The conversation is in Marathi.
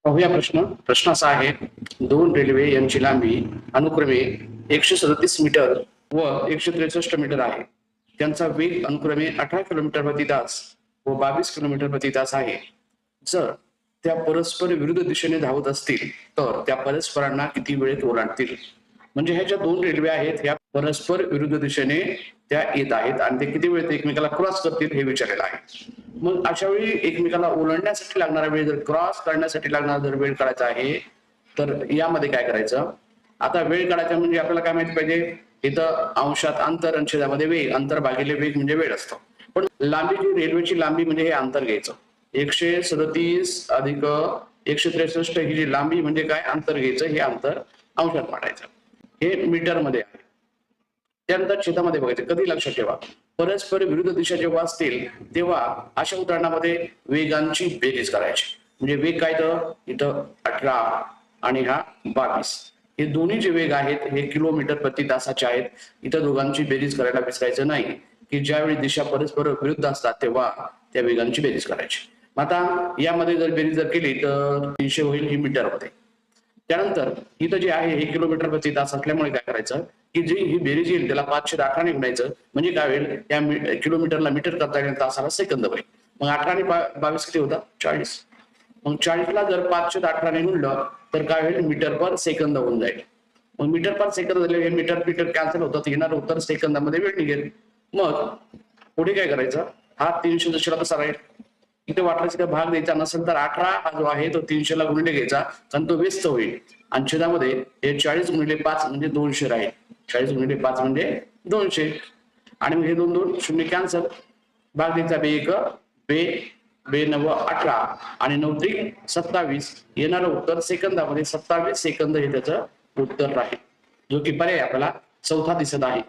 पाहूया प्रश्न असा आहे, दोन रेल्वे यांची लांबी अनुक्रमे 137 मीटर व 163 मीटर आहे. त्यांचा वेग अनुक्रमे 18 किलोमीटर प्रति तास व 22 किलोमीटर प्रति तास आहे. जर त्या परस्पर विरुद्ध दिशेने धावत असतील तर त्या परस्परांना किती वेळेत ओलांडतील? म्हणजे ह्या ज्या दोन रेल्वे आहेत ह्या परस्पर विरुद्ध दिशेने त्या येत आहेत आणि ते किती वेळेत एकमेकाला क्रॉस करतील हे विचारलेलं आहे. मग अशा वेळी एकमेकाला ओलांडण्यासाठी लागणारा वेळ, जर क्रॉस करण्यासाठी लागणारा जर वेळ काढायचा आहे तर यामध्ये काय करायचं? आता वेळ काढायचा म्हणजे आपल्याला काय माहिती पाहिजे, इथं अंशात अंतर आणि छेदामध्ये वेग, अंतर भागिले वेग म्हणजे वेळ असतो. पण लांबीची, रेल्वेची लांबी म्हणजे हे अंतर घ्यायचं. 137 अधिक 163 ही जी लांबी म्हणजे काय, अंतर घ्यायचं. हे अंतर अंशात मांडायचं. हे मीटर मध्ये आहे. त्यानंतर छेदामध्ये बघायचं. कधी लक्षात ठेवा, परस्पर विरुद्ध दिशा जेव्हा असतील तेव्हा अशा उदाहरणामध्ये वेगांची बेरीज करायची. म्हणजे वेग काय, तर इथं 18 आणि हा 22, हे दोन्ही जे वेग आहेत हे किलोमीटर प्रति तासाचे आहेत. इथं दोघांची बेरीज करायला विसरायचं नाही की ज्यावेळी दिशा परस्पर विरुद्ध असतात तेव्हा त्या वेगांची बेरीज करायची. आता यामध्ये जर बेरीज जर केली तर 300 होईल, ही मीटरमध्ये. त्यानंतर इथं जे आहे हे किलोमीटर प्रति तास असल्यामुळे काय करायचं की जी ही बेरीज येईल त्याला 518 ने गुणायचं. म्हणजे काय होईल, या किलोमीटरला मीटर करता येईल, तासाला सेकंद होईल. मग 18 आणि 22 किती होतात, 40. मग 40ला जर 518 ने गुणलं तर काय होईल, मीटर पर सेकंद होऊन जाईल. मग मीटर पर सेकंद झाले, हे मीटर मीटर कॅन्सल होतात, येणार उत्तर सेकंदामध्ये वेळ निघेल. मग पुढे काय करायचं, हा 300 जशाला तसा राहील. इथे वाटल्यास इथे भाग द्यायचा नसेल तर 18 हा जो आहे तो 300 ला गुणिले घ्यायचा, कारण तो व्यस्त होईल. आणि छेदामध्ये हे 40 गुणिले 5 म्हणजे 200 राहील. 40 गुणिले 5 म्हणजे 200. आणि मग हे 2 2 शून्य कॅन्सल, भाग द्यायचा 2 1 2 2 9 18 आणि 9 3 27. येणारं उत्तर सेकंदामध्ये 27 सेकंद हे त्याचं उत्तर राहील, जो की पर्याय आपल्याला चौथा दिसत आहे.